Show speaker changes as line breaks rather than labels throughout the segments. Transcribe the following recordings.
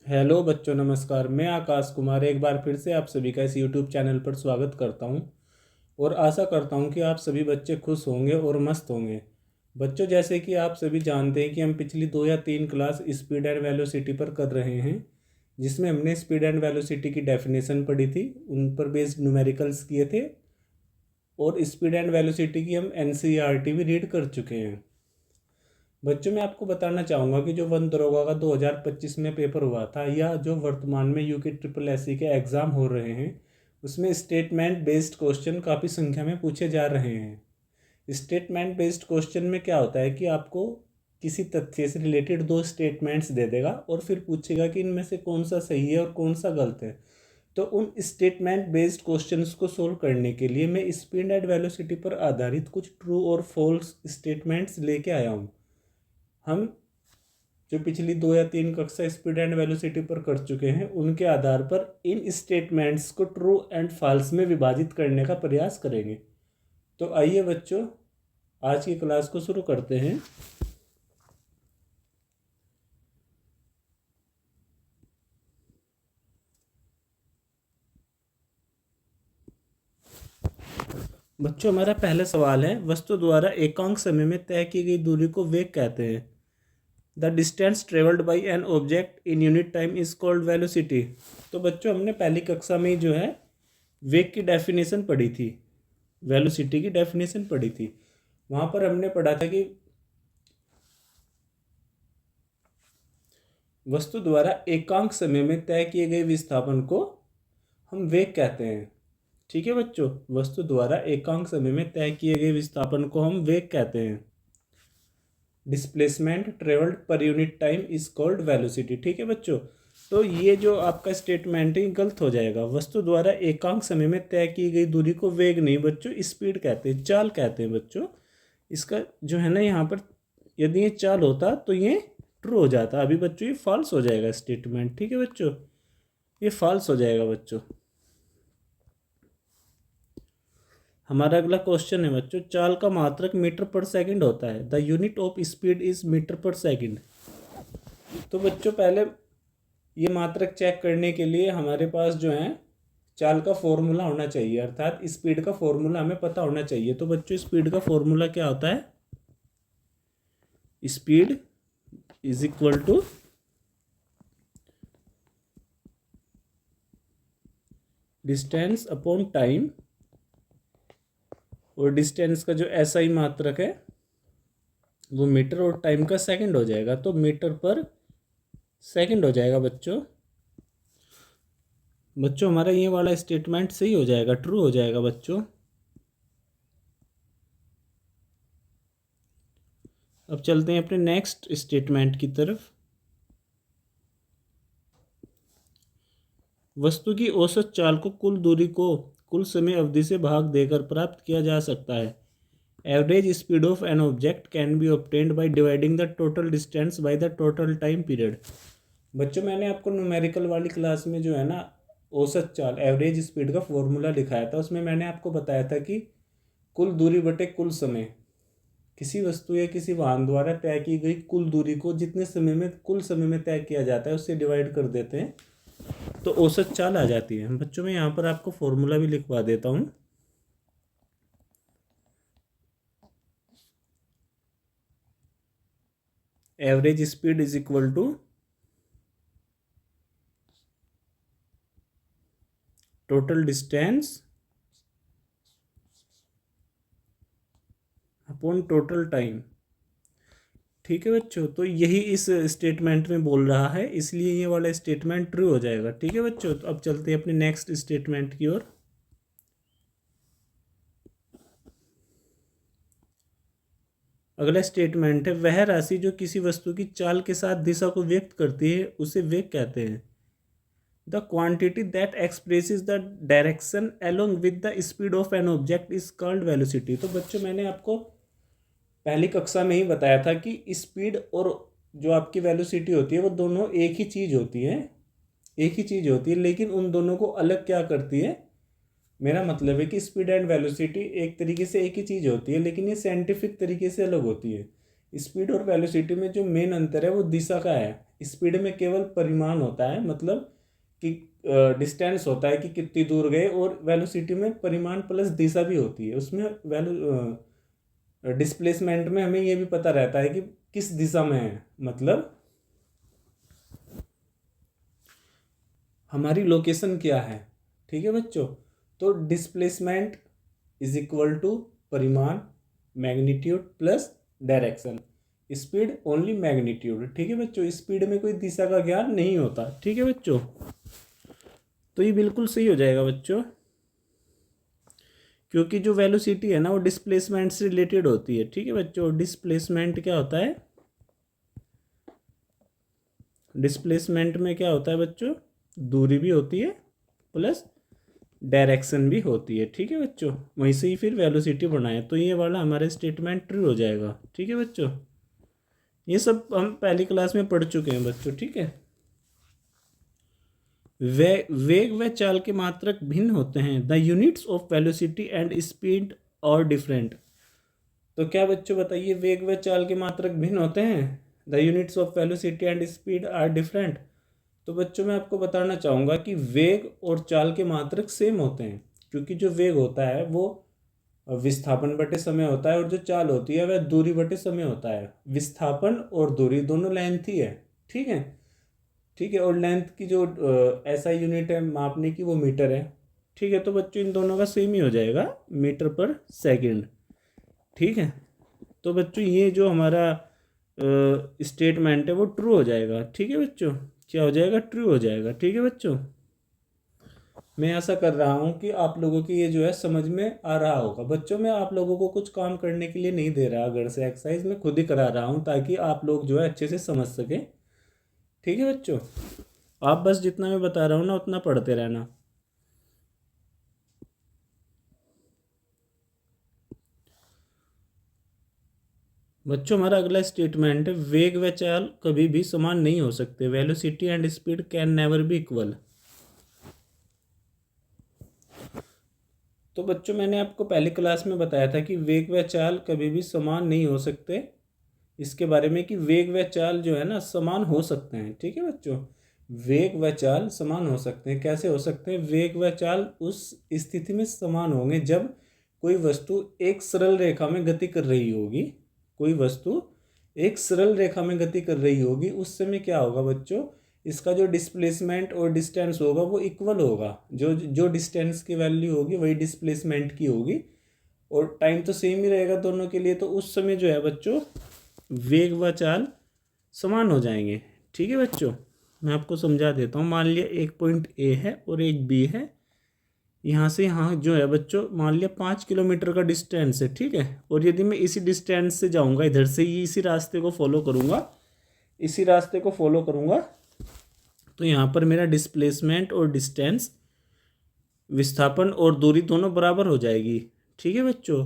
Hello बच्चों, नमस्कार। मैं आकाश कुमार एक बार फिर से आप सभी का इस यूट्यूब चैनल पर स्वागत करता हूं और आशा करता हूं कि आप सभी बच्चे खुश होंगे और मस्त होंगे। बच्चों, जैसे कि आप सभी जानते हैं कि हम पिछली 2 या 3 क्लास स्पीड एंड वेलोसिटी पर कर रहे हैं, जिसमें हमने स्पीड एंड वेलोसिटी की डेफिनेशन पढ़ी थी, उन पर बेस्ड न्यूमेरिकल्स किए थे और स्पीड एंड वेलोसिटी की हम एनसीईआरटी भी रीड कर चुके हैं। बच्चों, मैं आपको बताना चाहूँगा कि जो वन दरोगा का 2025 में पेपर हुआ था या जो वर्तमान में यूके ट्रिपल एससी के एग्ज़ाम हो रहे हैं, उसमें स्टेटमेंट बेस्ड क्वेश्चन काफ़ी संख्या में पूछे जा रहे हैं। स्टेटमेंट बेस्ड क्वेश्चन में क्या होता है कि आपको किसी तथ्य से रिलेटेड दो स्टेटमेंट्स दे देगा और फिर पूछेगा कि इनमें से कौन सा सही है और कौन सा गलत है। तो उन स्टेटमेंट बेस्ड क्वेश्चंस को सोल्व करने के लिए मैं स्पीड एंड वेलोसिटी पर आधारित कुछ ट्रू और फॉल्स स्टेटमेंट्स लेके आया हूँ। हम जो पिछली 2 या 3 कक्षा स्पीड एंड वेलोसिटी पर कर चुके हैं, उनके आधार पर इन स्टेटमेंट्स को ट्रू एंड फॉल्स में विभाजित करने का प्रयास करेंगे। तो आइए बच्चों, आज की क्लास को शुरू करते हैं। बच्चों, हमारा पहला सवाल है, वस्तु द्वारा एकांक समय में तय की गई दूरी को वेग कहते हैं। The distance travelled by an object in unit time is called velocity. तो बच्चों, हमने पहली कक्षा में ही जो है वेग की डेफिनेशन पढ़ी थी, वेलोसिटी की डेफिनेशन पढ़ी थी। वहाँ पर हमने पढ़ा था कि वस्तु द्वारा एकांक समय में तय किए गए विस्थापन को हम वेग कहते हैं। ठीक है बच्चों, वस्तु द्वारा एकांक समय में तय किए गए विस्थापन को हम वेग कहते हैं। Displacement travelled per unit time is called velocity. ठीक है बच्चों, तो ये जो आपका स्टेटमेंट है गलत हो जाएगा। वस्तु द्वारा एकांक समय में तय की गई दूरी को वेग नहीं बच्चों, स्पीड कहते हैं, चाल कहते हैं बच्चों। इसका जो है ना, यहाँ पर यदि ये चाल होता तो ये ट्रू हो जाता। अभी बच्चों ये फॉल्स हो जाएगा स्टेटमेंट। ठीक है बच्चों, ये फॉल्स हो जाएगा बच्चों। हमारा अगला क्वेश्चन है बच्चों, चाल का मात्रक मीटर पर सेकंड होता है। The unit of speed is metre per second. तो बच्चों, पहले ये मात्रक चेक करने के लिए हमारे पास जो है चाल का फॉर्मूला होना चाहिए, अर्थात स्पीड का फॉर्मूला हमें पता होना चाहिए। तो बच्चों, स्पीड का फॉर्मूला क्या होता है? Speed is equal to distance upon time, और डिस्टेंस का जो एसआई मात्रक है वो मीटर और टाइम का सेकंड हो जाएगा, तो मीटर पर सेकंड हो जाएगा बच्चों। बच्चों, हमारा ये वाला स्टेटमेंट सही हो जाएगा, ट्रू हो जाएगा बच्चों। अब चलते हैं अपने नेक्स्ट स्टेटमेंट की तरफ। वस्तु की औसत चाल को कुल दूरी को कुल समय अवधि से भाग देकर प्राप्त किया जा सकता है। Average speed of an object can B obtained by dividing the total distance by the total time period. बच्चों, मैंने आपको न्यूमेरिकल वाली क्लास में जो है ना औसत चाल, एवरेज स्पीड का फॉर्मूला लिखाया था। उसमें मैंने आपको बताया था कि कुल दूरी बटे कुल समय, किसी वस्तु या किसी वाहन द्वारा तय की गई कुल दूरी को जितने समय में कुल समय में तय किया जाता है उससे डिवाइड कर देते हैं तो औसत चाल आ जाती है। बच्चों, मैं यहाँ पर आपको फॉर्मूला भी लिखवा देता हूँ। Average speed is equal to total distance upon total time. ठीक है बच्चों, तो यही इस स्टेटमेंट में बोल रहा है, इसलिए ये वाला स्टेटमेंट ट्रू हो जाएगा। ठीक है बच्चों, तो अब चलते हैं अपने नेक्स्ट स्टेटमेंट की ओर। अगला स्टेटमेंट है, वह राशि जो किसी वस्तु की चाल के साथ दिशा को व्यक्त करती है उसे वेग कहते हैं। The quantity that expresses the direction along with the speed of an object is called velocity. तो बच्चों, मैंने आपको पहली कक्षा में ही बताया था कि स्पीड और जो आपकी वेलोसिटी होती है वो दोनों एक ही चीज़ होती है, एक ही चीज़ होती है, लेकिन उन दोनों को अलग क्या करती है? मेरा मतलब है कि स्पीड एंड वेलोसिटी एक तरीके से एक ही चीज़ होती है, लेकिन ये साइंटिफिक तरीके से अलग होती है। स्पीड और वेलोसिटी में जो मेन अंतर है वो दिशा का है। स्पीड में केवल परिमाण होता है, मतलब कि डिस्टेंस होता है कि कितनी दूर गए, और वेलोसिटी में परिमाण प्लस दिशा भी होती है। उसमें डिस्प्लेसमेंट में हमें ये भी पता रहता है कि किस दिशा में है, मतलब हमारी लोकेशन क्या है। ठीक है बच्चों, तो डिस्प्लेसमेंट इज इक्वल टू परिमाण magnitude plus direction, speed only magnitude. ठीक है बच्चों, स्पीड में कोई दिशा का ज्ञान नहीं होता। ठीक है बच्चों, तो ये बिल्कुल सही हो जाएगा बच्चों, क्योंकि जो वेलोसिटी है ना वो डिस्प्लेसमेंट से रिलेटेड होती है। ठीक है बच्चों, डिस्प्लेसमेंट क्या होता है, डिस्प्लेसमेंट में क्या होता है बच्चों, दूरी भी होती है प्लस डायरेक्शन भी होती है। ठीक है बच्चों, वहीं से ही फिर वेलोसिटी बनाए, तो ये वाला हमारा स्टेटमेंट ट्रू हो जाएगा। ठीक है बच्चों, ये सब हम पहली क्लास में पढ़ चुके हैं बच्चों। ठीक है, वेग व चाल के मात्रक भिन्न होते हैं। The units of velocity and speed और डिफरेंट। तो क्या बच्चों बताइए, वेग व चाल के मात्रक भिन्न होते हैं। The units of velocity and speed are different. तो बच्चों मैं आपको बताना चाहूँगा कि वेग और चाल के मात्रक सेम होते हैं, क्योंकि जो वेग होता है वो विस्थापन बटे समय होता है, और जो चाल होती है वह दूरी बटे समय होता है। विस्थापन और दूरी दोनों लेंथ ही है। ठीक है, ठीक है, और लेंथ की जो ऐसा यूनिट है मापने की वो मीटर है। ठीक है, तो बच्चों इन दोनों का सेम ही हो जाएगा, मीटर पर सेकंड। ठीक है, तो बच्चों ये जो हमारा स्टेटमेंट है वो ट्रू हो जाएगा। ठीक है बच्चों, क्या हो जाएगा, ट्रू हो जाएगा। ठीक है बच्चों, मैं आशा कर रहा हूँ कि आप लोगों की ये जो है समझ में आ रहा होगा। बच्चों मैं आप लोगों को कुछ काम करने के लिए नहीं दे रहा, घर से एक्सरसाइज मैं खुद ही करा रहा हूँ, ताकि आप लोग जो है अच्छे से समझ सकें। ठीक है बच्चों, आप बस जितना मैं बता रहा हूँ ना उतना पढ़ते रहना। बच्चों हमारा अगला स्टेटमेंट है, वेग व चाल कभी भी समान नहीं हो सकते। Velocity and speed can never be equal. तो बच्चों मैंने आपको पहली क्लास में बताया था कि वेग व चाल कभी भी समान नहीं हो सकते, इसके बारे में कि वेग व चाल जो है ना समान हो सकते हैं। ठीक है बच्चों, वेग व चाल समान हो सकते हैं। कैसे हो सकते हैं, वेग व चाल उस स्थिति में समान होंगे जब कोई वस्तु एक सरल रेखा में गति कर रही होगी। कोई वस्तु एक सरल रेखा में गति कर रही होगी, उस समय क्या होगा बच्चों, इसका जो डिस्प्लेसमेंट और डिस्टेंस होगा वो इक्वल होगा। जो जो डिस्टेंस की वैल्यू होगी वही डिस्प्लेसमेंट की होगी, और टाइम तो सेम ही रहेगा दोनों के लिए। तो उस समय जो है बच्चों वेग व चाल समान हो जाएंगे। ठीक है बच्चों, मैं आपको समझा देता हूँ। मान लिया एक पॉइंट ए है और एक बी है, यहाँ से यहाँ जो है बच्चों मान लिया 5 किलोमीटर का डिस्टेंस है। ठीक है, और यदि मैं इसी डिस्टेंस से जाऊँगा, इधर से ही इसी रास्ते को फॉलो करूँगा, इसी रास्ते को फॉलो करूँगा, तो यहाँ पर मेरा डिस्प्लेसमेंट और डिस्टेंस, विस्थापन और दूरी दोनों बराबर हो जाएगी। ठीक है बच्चों,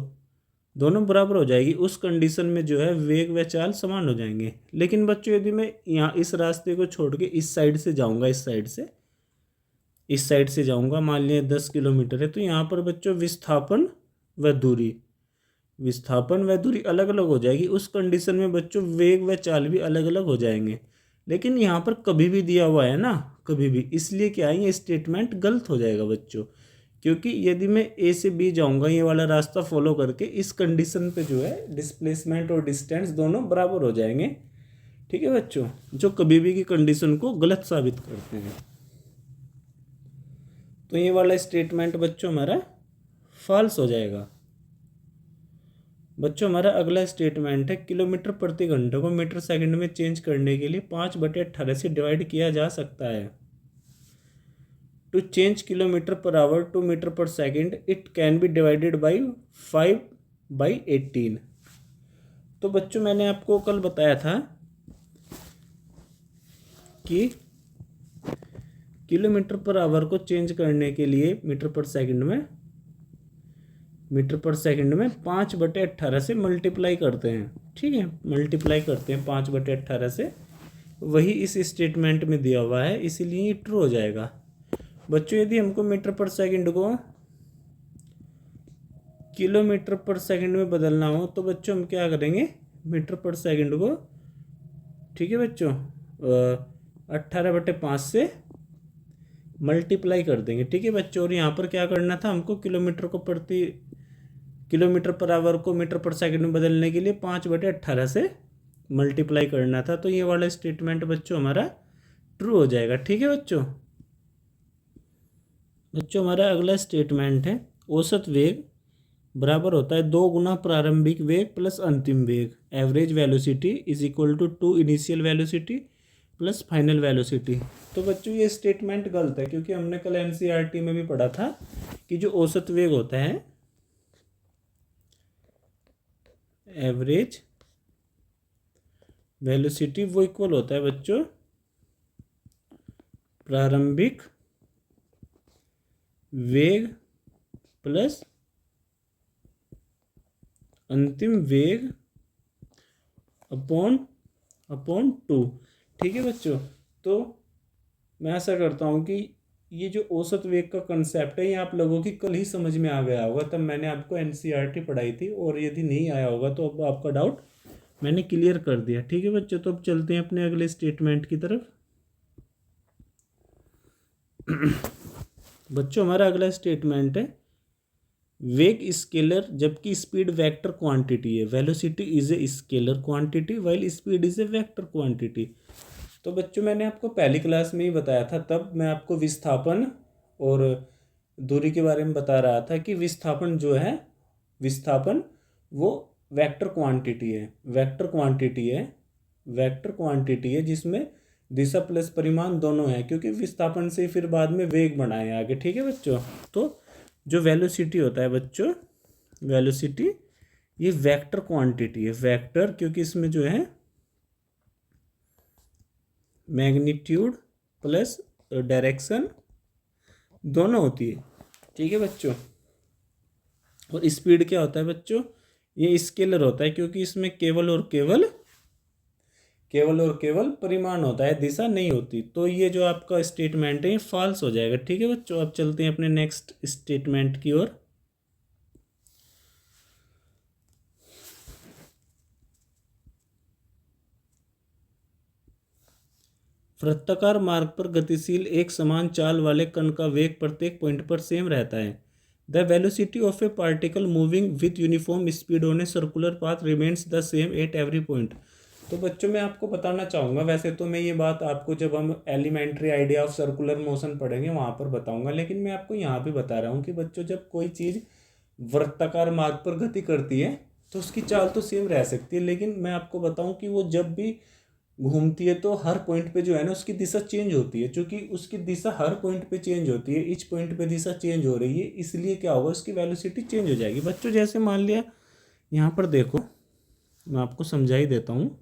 दोनों बराबर हो जाएगी। उस कंडीशन में जो है वेग व चाल समान हो जाएंगे। लेकिन बच्चों यदि मैं यहाँ इस रास्ते को छोड़ के इस साइड से जाऊँगा, इस साइड से जाऊँगा, मान लिया 10 किलोमीटर है, तो यहाँ पर बच्चों विस्थापन व दूरी अलग अलग हो जाएगी। उस कंडीशन में बच्चों वेग व चाल भी अलग अलग हो जाएंगे। लेकिन यहाँ पर कभी भी दिया हुआ है ना, कभी भी, इसलिए क्या है ये स्टेटमेंट गलत हो जाएगा बच्चों, क्योंकि यदि मैं ए से बी जाऊंगा ये वाला रास्ता फॉलो करके, इस कंडीशन पे जो है डिस्प्लेसमेंट और डिस्टेंस दोनों बराबर हो जाएंगे। ठीक है बच्चों, जो कभी भी की कंडीशन को गलत साबित करते हैं। तो ये वाला स्टेटमेंट बच्चों हमारा फॉल्स हो जाएगा। बच्चों हमारा अगला स्टेटमेंट है, किलोमीटर प्रति घंटे को मीटर सेकंड में चेंज करने के लिए 5/18 से डिवाइड किया जा सकता है। To change kilometer per hour to meter per second it can be divided by 5/18। तो बच्चों मैंने आपको कल बताया था कि किलोमीटर पर आवर को चेंज करने के लिए मीटर पर सेकंड में 5/18 से मल्टीप्लाई करते हैं। ठीक है, मल्टीप्लाई करते हैं 5/18 से, वही इस स्टेटमेंट में दिया हुआ है, इसीलिए ये ट्रू हो जाएगा। बच्चों यदि हमको मीटर पर सेकंड को किलोमीटर पर सेकंड में बदलना हो तो बच्चों हम क्या करेंगे, मीटर पर सेकंड को, ठीक है बच्चों, 18/5 से मल्टीप्लाई कर देंगे। ठीक है बच्चों, और यहाँ पर क्या करना था हमको, किलोमीटर पर आवर को मीटर पर सेकंड में बदलने के लिए 5/18 से मल्टीप्लाई करना था। तो ये वाला स्टेटमेंट बच्चों हमारा ट्रू हो जाएगा। ठीक है बच्चों, हमारा अगला स्टेटमेंट है औसत वेग बराबर होता है 2 गुना प्रारंभिक वेग प्लस अंतिम वेग। Average velocity is equal to 2 initial velocity plus final velocity. तो बच्चों ये स्टेटमेंट गलत है, क्योंकि हमने कल एनसीईआरटी में भी पढ़ा था कि जो औसत वेग होता है, एवरेज वेलोसिटी, वो इक्वल होता है बच्चों प्रारंभिक वेग प्लस अंतिम वेग अपॉन 2। ठीक है बच्चों, तो मैं आशा करता हूँ कि ये जो औसत वेग का कंसेप्ट है ये आप लोगों की कल ही समझ में आ गया होगा, तब मैंने आपको एनसीईआरटी पढ़ाई थी, और यदि नहीं आया होगा तो अब आपका डाउट मैंने क्लियर कर दिया। ठीक है बच्चों, तो अब चलते हैं अपने अगले स्टेटमेंट की तरफ। बच्चों हमारा अगला स्टेटमेंट है वेग स्केलर जबकि स्पीड वेक्टर क्वांटिटी है। Velocity is a scalar quantity while speed is a vector quantity. तो बच्चों मैंने आपको पहली क्लास में ही बताया था, तब मैं आपको विस्थापन और दूरी के बारे में बता रहा था कि विस्थापन जो है, विस्थापन वो वेक्टर क्वांटिटी है जिसमें दिशा प्लस परिमाण दोनों है, क्योंकि विस्थापन से फिर बाद में वेग बनाए आगे। ठीक है बच्चों, तो जो वेलोसिटी होता है बच्चों, वेलोसिटी ये वेक्टर क्वांटिटी है। वेक्टर क्योंकि इसमें जो है मैग्नीट्यूड प्लस डायरेक्शन दोनों होती है। ठीक है बच्चों, और स्पीड क्या होता है बच्चों, ये स्केलर होता है, क्योंकि इसमें केवल और केवल परिमाण होता है, दिशा नहीं होती। तो ये जो आपका स्टेटमेंट है ये फॉल्स हो जाएगा। ठीक है बच्चों, अब चलते हैं अपने नेक्स्ट स्टेटमेंट की ओर। वृत्ताकार मार्ग पर गतिशील एक समान चाल वाले कण का वेग प्रत्येक पॉइंट पर सेम रहता है। The velocity of A particle moving with uniform speed on a circular path remains the same at every point. तो बच्चों मैं आपको बताना चाहूँगा, वैसे तो मैं ये बात आपको जब हम elementary idea of circular motion पढ़ेंगे वहाँ पर बताऊँगा, लेकिन मैं आपको यहाँ पे बता रहा हूँ कि बच्चों जब कोई चीज़ वृत्ताकार मार्ग पर गति करती है तो उसकी चाल तो सेम रह सकती है, लेकिन मैं आपको बताऊँ कि वो जब भी घूमती है तो हर पॉइंट पे जो है ना उसकी दिशा चेंज होती है। क्योंकि उसकी दिशा हर पॉइंट पे चेंज होती है, इच पॉइंट पे दिशा चेंज हो रही है, इसलिए क्या होगा, उसकी वेलोसिटी चेंज हो जाएगी। बच्चों जैसे मान लिया यहाँ पर देखो, मैं आपको समझा ही देता हूँ।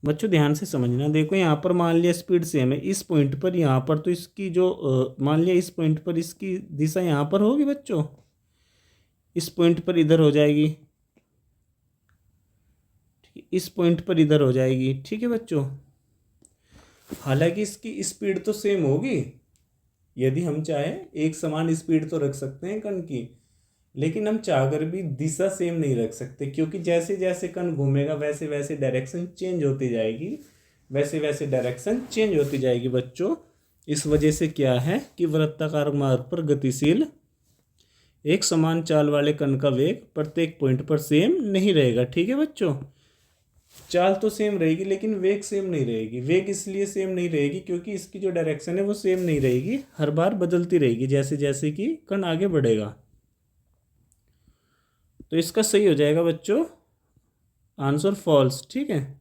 बच्चों ध्यान से समझना, देखो यहाँ पर मान लिया स्पीड सेम है, इस पॉइंट पर यहाँ पर तो इसकी जो मान लिया इस पॉइंट पर इसकी दिशा यहाँ पर होगी बच्चों, इस पॉइंट पर इधर हो जाएगी, इस पॉइंट पर इधर हो जाएगी। ठीक है बच्चों, हालांकि इसकी स्पीड तो सेम होगी, यदि हम चाहें एक समान स्पीड तो रख सकते हैं कण की, लेकिन हम चाहकर भी दिशा सेम नहीं रख सकते, क्योंकि जैसे जैसे कण घूमेगा वैसे वैसे डायरेक्शन चेंज होती जाएगी, बच्चों। इस वजह से क्या है कि वृत्ताकार मार्ग पर गतिशील एक समान चाल वाले कण का वेग प्रत्येक पॉइंट पर सेम नहीं रहेगा। ठीक है बच्चों, चाल तो सेम रहेगी लेकिन वेग सेम नहीं रहेगी। वेग इसलिए सेम नहीं रहेगी क्योंकि इसकी जो डायरेक्शन है वो सेम नहीं रहेगी, हर बार बदलती रहेगी जैसे जैसे कि कण आगे बढ़ेगा। तो इसका सही हो जाएगा बच्चों आंसर फॉल्स। ठीक है,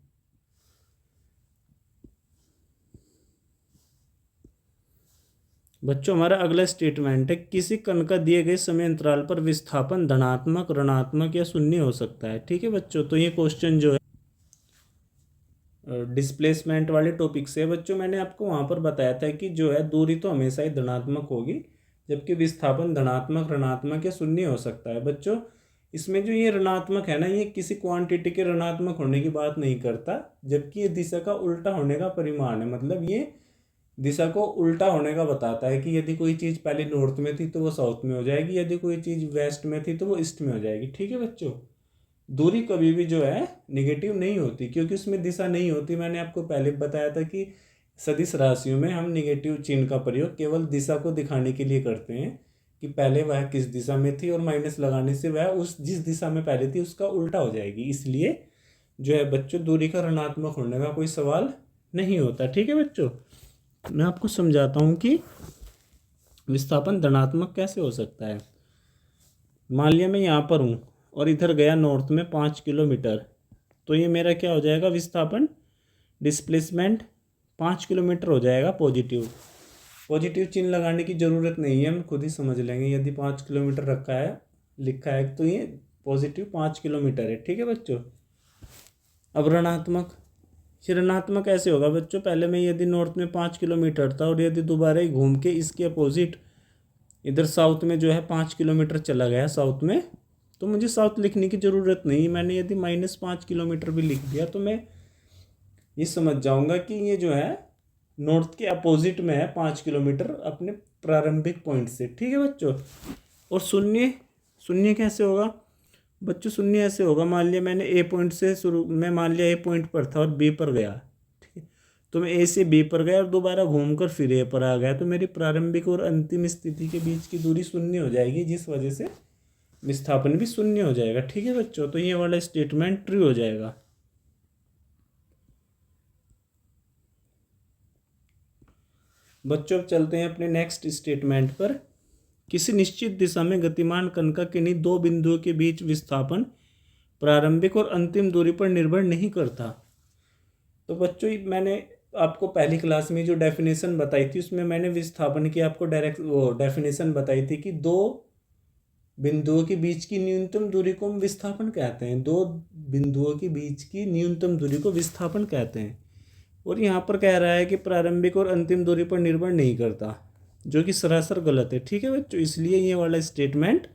बच्चों हमारा अगला स्टेटमेंट है किसी कण का दिए गए समय अंतराल पर विस्थापन धनात्मक, ऋणात्मक या शून्य हो सकता है। ठीक है बच्चों, तो ये क्वेश्चन जो है डिस्प्लेसमेंट वाले टॉपिक से बच्चों, मैंने आपको वहाँ पर बताया था कि जो है दूरी तो हमेशा ही धनात्मक होगी, जबकि विस्थापन धनात्मक, ऋणात्मक या शून्य हो सकता है। बच्चों इसमें जो ये ऋणात्मक है ना, ये किसी क्वांटिटी के ऋणात्मक होने की बात नहीं करता, जबकि ये दिशा का उल्टा होने का परिमाण है। मतलब ये दिशा को उल्टा होने का बताता है कि यदि कोई चीज़ पहले नॉर्थ में थी तो वो साउथ में हो जाएगी, यदि कोई चीज़ वेस्ट में थी तो वो ईस्ट में हो जाएगी। ठीक है बच्चों, दूरी कभी भी जो है निगेटिव नहीं होती, क्योंकि उसमें दिशा नहीं होती। मैंने आपको पहले बताया था कि सदिश राशियों में हम निगेटिव चिन्ह का प्रयोग केवल दिशा को दिखाने के लिए करते हैं कि पहले वह किस दिशा में थी, और माइनस लगाने से वह उस जिस दिशा में पहले थी उसका उल्टा हो जाएगी। इसलिए जो है बच्चों, दूरी का ऋणात्मक होने का कोई सवाल नहीं होता। ठीक है बच्चों, मैं आपको समझाता हूँ कि विस्थापन धनात्मक कैसे हो सकता है। मान लिया मैं यहाँ पर हूँ और इधर गया नॉर्थ में 5 किलोमीटर, तो ये मेरा क्या हो जाएगा, विस्थापन डिस्प्लेसमेंट 5 किलोमीटर हो जाएगा पॉजिटिव। पॉजिटिव चिन्ह लगाने की ज़रूरत नहीं है, हम खुद ही समझ लेंगे। यदि 5 किलोमीटर रखा है लिखा है तो ये पॉजिटिव 5 किलोमीटर है। ठीक है बच्चों। अब ऋणात्मक, ऋणात्मक ऐसे होगा बच्चों, पहले मैं यदि नॉर्थ में 5 किलोमीटर था और यदि दोबारा ही घूम के इसके अपोजिट इधर साउथ में जो है 5 किलोमीटर चला गया साउथ में, तो मुझे साउथ लिखने की ज़रूरत नहीं। मैंने यदि -5 किलोमीटर भी लिख दिया तो मैं ये समझ जाऊंगा कि ये जो है नॉर्थ के अपोजिट में है 5 किलोमीटर अपने प्रारंभिक पॉइंट से। ठीक है बच्चों। और शून्य, शून्य कैसे होगा बच्चों, शून्य ऐसे होगा, मान लिया मैंने ए पॉइंट से शुरू, मैं मान लिया ए पॉइंट पर था और बी पर गया, ठीक है, तो मैं ए से बी पर गया और दोबारा घूमकर फिर ए पर आ गया, तो मेरी प्रारंभिक और अंतिम स्थिति के बीच की दूरी शून्य हो जाएगी, जिस वजह से विस्थापन भी शून्य हो जाएगा। ठीक है बच्चों, तो ये वाला स्टेटमेंट ट्रू हो जाएगा। बच्चों अब चलते हैं अपने नेक्स्ट स्टेटमेंट पर। किसी निश्चित दिशा में गतिमान कण का किन्हीं दो बिंदुओं के बीच विस्थापन प्रारंभिक और अंतिम दूरी पर निर्भर नहीं करता। तो बच्चों मैंने आपको पहली क्लास में जो डेफिनेशन बताई थी उसमें मैंने विस्थापन की आपको डायरेक्ट वो डेफिनेशन बताई थी कि दो बिंदुओं के बीच की न्यूनतम दूरी को हम विस्थापन कहते हैं। दो बिंदुओं के बीच की न्यूनतम दूरी को विस्थापन कहते हैं। और यहाँ पर कह रहा है कि प्रारंभिक और अंतिम दूरी पर निर्भर नहीं करता, जो कि सरासर गलत है। ठीक है बच्चों, इसलिए ये वाला स्टेटमेंट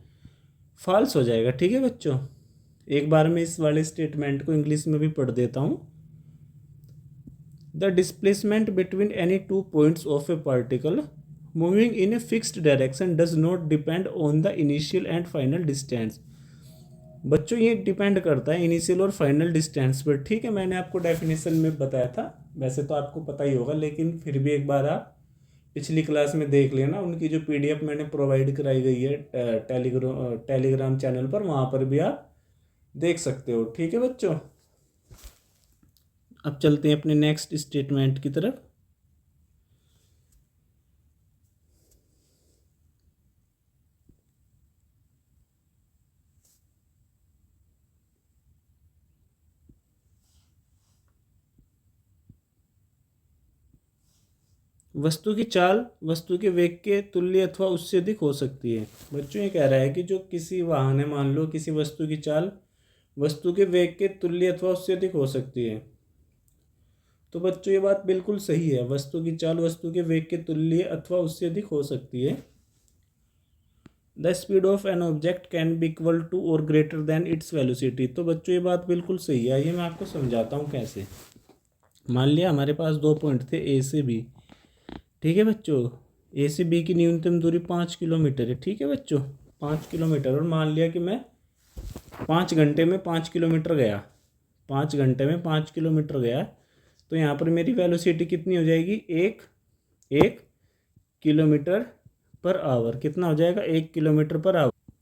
फॉल्स हो जाएगा। ठीक है बच्चों, एक बार मैं इस वाले स्टेटमेंट को इंग्लिश में भी पढ़ देता हूँ। The displacement between any two points of A particle moving in a fixed direction does not depend on the initial and final distance. बच्चों ये डिपेंड करता है इनिशियल और फाइनल डिस्टेंस पर। ठीक है, मैंने आपको डेफिनेशन में बताया था, वैसे तो आपको पता ही होगा, लेकिन फिर भी एक बार आप पिछली क्लास में देख लेना। उनकी जो पीडीएफ मैंने प्रोवाइड कराई गई है टेलीग्राम चैनल पर, वहाँ पर भी आप देख सकते हो। ठीक है बच्चों, अब चलते हैं अपने नेक्स्ट स्टेटमेंट की तरफ। वस्तु की चाल वस्तु के वेग के तुल्य अथवा उससे अधिक हो सकती है। बच्चों ये कह रहा है कि जो किसी वाहन है, मान लो किसी वस्तु की चाल वस्तु के वेग के तुल्य अथवा उससे अधिक हो सकती है। तो बच्चों ये बात बिल्कुल सही है, वस्तु की चाल वस्तु के वेग के तुल्य अथवा उससे अधिक हो सकती है। The speed of an object can be equal to और ग्रेटर देन इट्स वेलोसिटी। तो बच्चों ये बात बिल्कुल सही है, ये मैं आपको समझाता हूँ कैसे। मान लिया हमारे पास दो पॉइंट थे ए से बी। ठीक है बच्चों, ए से बी की न्यूनतम दूरी 5 किलोमीटर है। ठीक है बच्चों, 5 किलोमीटर। और मान लिया कि मैं 5 घंटे में 5 किलोमीटर गया, 5 घंटे में 5 किलोमीटर गया, तो यहाँ पर मेरी वेलोसिटी कितनी हो जाएगी, एक किलोमीटर पर आवर। कितना हो जाएगा, 1 किलोमीटर पर आवर।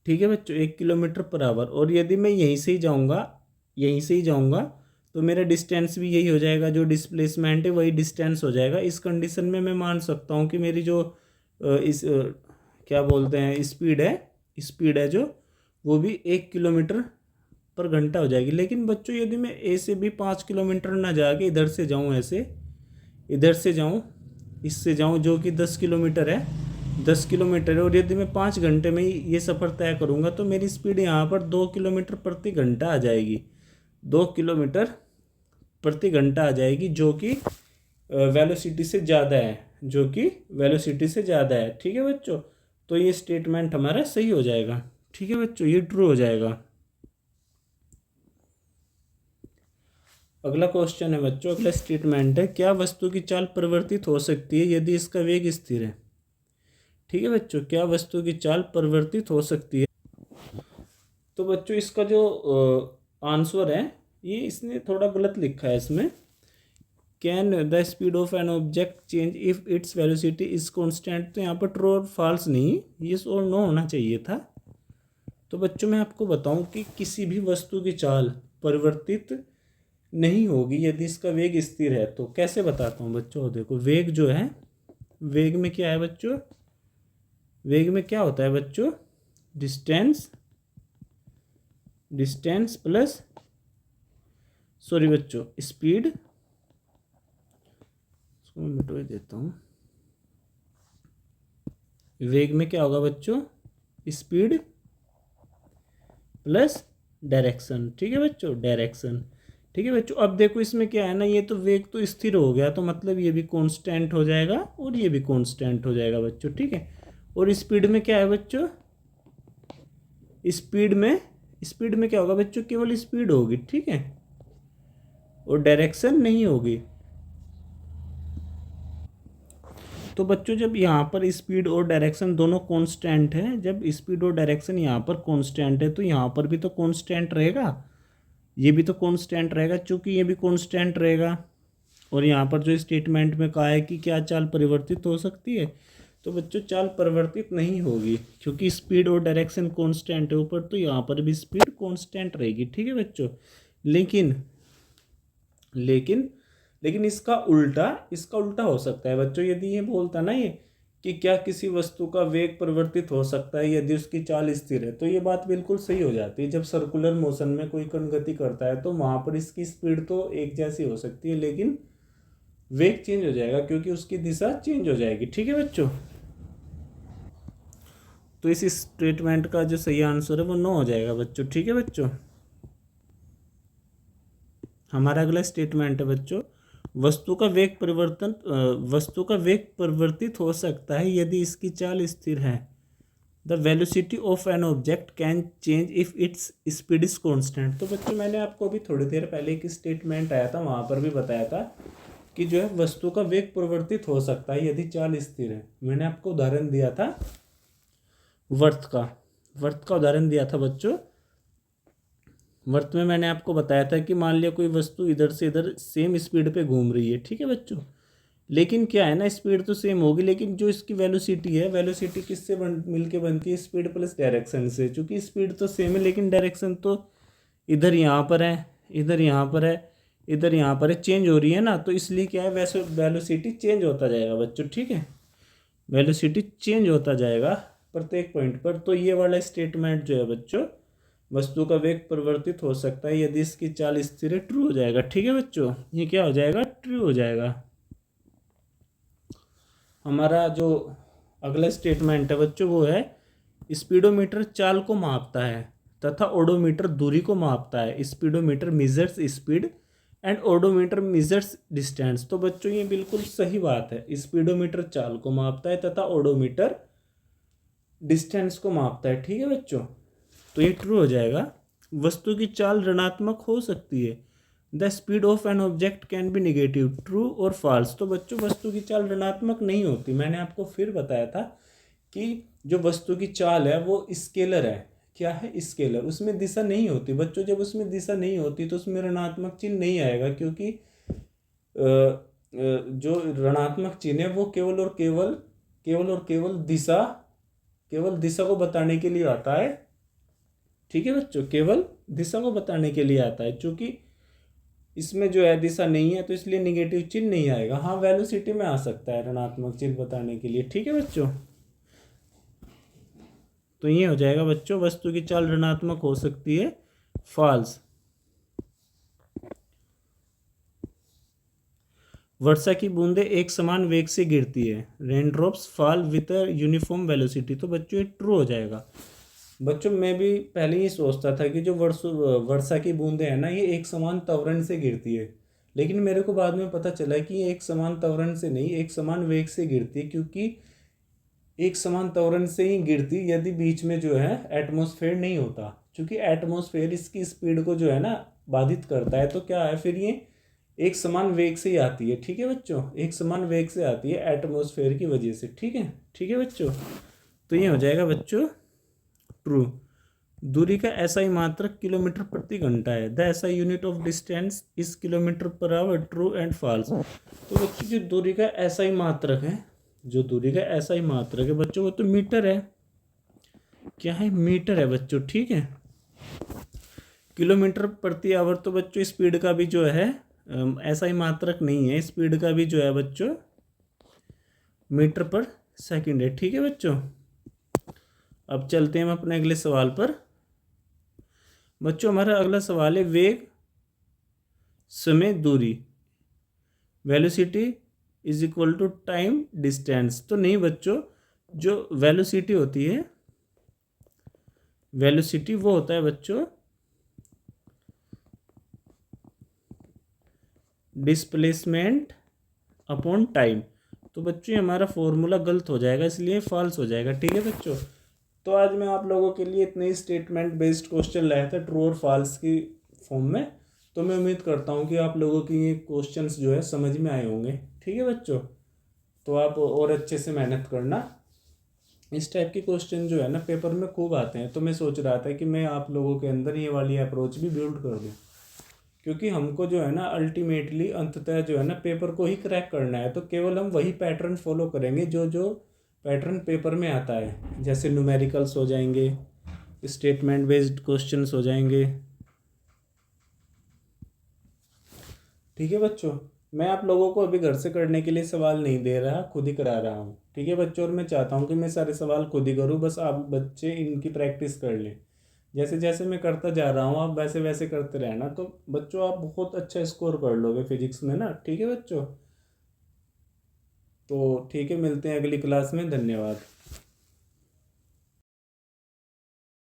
ठीक है बच्चों, 1 किलोमीटर पर आवर। और यदि मैं यहीं से ही जाऊँगा तो मेरा डिस्टेंस भी यही हो जाएगा, जो डिस्प्लेसमेंट है वही डिस्टेंस हो जाएगा। इस कंडीशन में मैं मान सकता हूँ कि मेरी जो क्या बोलते हैं स्पीड है जो, वो भी 1 किलोमीटर पर घंटा हो जाएगी। लेकिन बच्चों यदि मैं ए से भी 5 किलोमीटर ना जाके इधर से जाऊँ, ऐसे इधर से जाऊँ, इससे जाऊँ, जो कि 10 किलोमीटर है, 10 किलोमीटर है, और यदि मैं 5 घंटे में ही ये सफ़र तय करूँगा तो मेरी स्पीड यहाँ पर 2 किलोमीटर प्रति घंटा आ जाएगी। 2 किलोमीटर प्रति घंटा आ जाएगी, जो कि वेलोसिटी से ज़्यादा है, ठीक है बच्चों, तो ये स्टेटमेंट हमारा सही हो जाएगा। ठीक है बच्चों, ये ट्रू हो जाएगा। अगला क्वेश्चन है बच्चों, अगला स्टेटमेंट है, क्या वस्तु की चाल परिवर्तित हो सकती है यदि इसका वेग स्थिर है। ठीक है बच्चों, क्या वस्तु की चाल परिवर्तित हो सकती है। तो बच्चों इसका जो आंसर है ये इसने थोड़ा गलत लिखा है इसमें। Can the speed of an object change if its velocity is constant, तो यहाँ पर ट्रू और फॉल्स नहीं, येस और नो होना चाहिए था। तो बच्चों मैं आपको बताऊं कि किसी भी वस्तु की चाल परिवर्तित नहीं होगी यदि इसका वेग स्थिर है। तो कैसे बताता हूँ बच्चों, देखो वेग जो है, वेग में क्या है बच्चों, वेग में क्या होता है बच्चों, डिस्टेंस, डिस्टेंस प्लस, सॉरी बच्चों स्पीड, इसको मैं मिटवा देता हूँ। वेग में क्या होगा बच्चों, स्पीड प्लस डायरेक्शन, ठीक है बच्चों, डायरेक्शन, ठीक है बच्चों। अब देखो इसमें क्या है ना, ये तो वेग तो स्थिर हो गया, तो मतलब ये भी कांस्टेंट हो जाएगा और ये भी कांस्टेंट हो जाएगा बच्चों, ठीक है। और स्पीड में क्या है बच्चों, स्पीड में क्या होगा बच्चों, केवल स्पीड होगी, ठीक है, और डायरेक्शन नहीं होगी। तो बच्चों जब यहाँ पर स्पीड और डायरेक्शन दोनों कांस्टेंट है, जब स्पीड और डायरेक्शन यहाँ पर कांस्टेंट है तो यहाँ पर भी तो कांस्टेंट रहेगा, ये भी तो कांस्टेंट रहेगा, चूंकि ये भी कांस्टेंट रहेगा। और यहाँ पर जो स्टेटमेंट में कहा है कि क्या चाल परिवर्तित हो सकती है, तो बच्चों चाल परिवर्तित नहीं होगी क्योंकि स्पीड और डायरेक्शन कांस्टेंट है ऊपर, तो यहाँ पर भी स्पीड कांस्टेंट रहेगी, ठीक है बच्चों। लेकिन लेकिन लेकिन इसका उल्टा हो सकता है बच्चों। यदि ये बोलता ना ये कि क्या किसी वस्तु का वेग परिवर्तित हो सकता है यदि उसकी चाल स्थिर है, तो ये बात बिल्कुल सही हो जाती है। जब सर्कुलर मोशन में कोई कण गति करता है तो वहाँ पर इसकी स्पीड तो एक जैसी हो सकती है, लेकिन वेग चेंज हो जाएगा क्योंकि उसकी दिशा चेंज हो जाएगी, ठीक है बच्चों। तो इस स्टेटमेंट का जो सही आंसर है वो नो हो जाएगा बच्चों, ठीक है बच्चों। हमारा अगला स्टेटमेंट है बच्चों, वस्तु का वेग परिवर्तित हो सकता है यदि इसकी चाल स्थिर है। The velocity of an object can change if its speed is constant. तो बच्चों मैंने आपको अभी थोड़ी देर पहले एक स्टेटमेंट आया था, वहाँ पर भी बताया था कि जो है वस्तु का वेग परिवर्तित हो सकता है यदि चाल स्थिर है। मैंने आपको उदाहरण दिया था वर्त का उदाहरण दिया था बच्चों। वर्त में मैंने आपको बताया था कि मान लिया कोई वस्तु इधर से इधर सेम स्पीड पे घूम रही है, ठीक है बच्चों, लेकिन क्या है ना, स्पीड तो सेम होगी, लेकिन जो इसकी वेलोसिटी है, वेलोसिटी किससे मिलके बनती है, स्पीड प्लस डायरेक्शन से। चूंकि स्पीड तो सेम है लेकिन डायरेक्शन तो इधर यहाँ पर है, इधर यहाँ पर है, इधर यहाँ पर है, चेंज हो रही है ना, तो इसलिए क्या है, वैसे वेलोसिटी चेंज होता जाएगा बच्चों, ठीक है, वेलोसिटी चेंज होता जाएगा प्रत्येक पॉइंट पर। तो ये वाला स्टेटमेंट जो है बच्चों, वस्तु का वेग परिवर्तित हो सकता है यदि इसकी चाल स्थिर है, ट्रू हो जाएगा, ठीक है बच्चों। ये क्या हो जाएगा, ट्रू हो जाएगा। हमारा जो अगला स्टेटमेंट है बच्चों वो है, स्पीडोमीटर चाल को मापता है तथा ओडोमीटर दूरी को मापता है। Speedometer measures speed and odometer measures distance. तो बच्चों ये बिल्कुल सही बात है, स्पीडोमीटर चाल को मापता है तथा ओडोमीटर डिस्टेंस को मापता है, ठीक है बच्चों। तो ये ट्रू हो जाएगा। वस्तु की चाल ऋणात्मक हो सकती है। The speed of an object can B negative, true और फॉल्स। तो बच्चों वस्तु की चाल ऋणात्मक नहीं होती। मैंने आपको फिर बताया था कि जो वस्तु की चाल है वो स्केलर है। क्या है, स्केलर, उसमें दिशा नहीं होती बच्चों। जब उसमें दिशा नहीं होती तो उसमें ऋणात्मक चिन्ह नहीं आएगा, क्योंकि जो ऋणात्मक चिन्ह है वो केवल और केवल दिशा को बताने के लिए आता है, ठीक है बच्चों, केवल दिशा को बताने के लिए आता है। चूंकि इसमें जो है दिशा नहीं है तो इसलिए निगेटिव चिन्ह नहीं आएगा। हाँ वेलोसिटी में आ सकता है ऋणात्मक चिन्ह बताने के लिए, ठीक है बच्चों। तो ये हो जाएगा बच्चों, वस्तु की चाल ऋणात्मक हो सकती है, फॉल्स। वर्षा की बूंदें एक समान वेग से गिरती है। Rain drops fall with a uniform velocity. तो बच्चों ये ट्रू हो जाएगा। बच्चों मैं भी पहले ही सोचता था कि जो वर्षा की बूंदें हैं ना ये एक समान त्वरण से गिरती है, लेकिन मेरे को बाद में पता चला कि ये एक समान त्वरण से नहीं, एक समान वेग से गिरती है। क्योंकि एक समान त्वरण से ही गिरती यदि बीच में जो है एटमॉस्फेयर नहीं होता। क्योंकि एटमॉस्फेयर इसकी स्पीड को जो है ना बाधित करता है, तो क्या है फिर ये एक समान वेग से ही आती है, ठीक है बच्चों, एक समान वेग से आती है एटमॉस्फेयर की वजह से, ठीक है बच्चों। तो ये हो जाएगा बच्चों ट्रू। दूरी का एसआई मात्रक किलोमीटर प्रति घंटा है। The SI unit of distance is kilometre per hour. True and false. तो बच्चों जो दूरी का एसआई मात्रक है, जो दूरी का एसआई मात्रक है बच्चों, वो तो मीटर है। क्या है? मीटर है बच्चों, ठीक है। किलोमीटर प्रति आवर तो बच्चों स्पीड का भी जो है एसआई मात्रक नहीं है, स्पीड का भी जो है बच्चों मीटर पर सेकंड है, ठीक है बच्चों। अब चलते हैं हम अपने अगले सवाल पर। बच्चों हमारा अगला सवाल है वेग, समय, दूरी, velocity is equal to time distance. तो नहीं बच्चों, जो वेलोसिटी होती है, वेलोसिटी वो होता है बच्चों डिस्प्लेसमेंट अपॉन टाइम। तो बच्चों ये हमारा फॉर्मूला गलत हो जाएगा, इसलिए फॉल्स हो जाएगा, ठीक है बच्चों। तो आज मैं आप लोगों के लिए इतने ही स्टेटमेंट बेस्ड क्वेश्चन लाया था ट्रू और फॉल्स की फॉर्म में। तो मैं उम्मीद करता हूँ कि आप लोगों की ये क्वेश्चंस जो है समझ में आए होंगे, ठीक है बच्चों। तो आप और अच्छे से मेहनत करना। इस टाइप के क्वेश्चन जो है ना पेपर में खूब आते हैं, तो मैं सोच रहा था कि मैं आप लोगों के अंदर ये वाली अप्रोच भी बिल्ड कर दूँ, क्योंकि हमको जो है ना अल्टीमेटली अंततः जो है ना पेपर को ही क्रैक करना है। तो केवल हम वही पैटर्न फॉलो करेंगे जो जो पैटर्न पेपर में आता है, जैसे न्यूमेरिकल्स हो जाएंगे, स्टेटमेंट बेस्ड क्वेश्चंस हो जाएंगे, ठीक है बच्चों। मैं आप लोगों को अभी घर से करने के लिए सवाल नहीं दे रहा, खुद ही करा रहा हूँ, ठीक है बच्चों। और मैं चाहता हूँ कि मैं सारे सवाल खुद ही करूँ, बस आप बच्चे इनकी प्रैक्टिस कर लें। जैसे जैसे मैं करता जा रहा हूँ आप वैसे वैसे करते रहना, तो बच्चों आप बहुत अच्छा स्कोर कर लोगे फिजिक्स में ना, ठीक है बच्चों। तो ठीक है, मिलते हैं अगली क्लास में। धन्यवाद।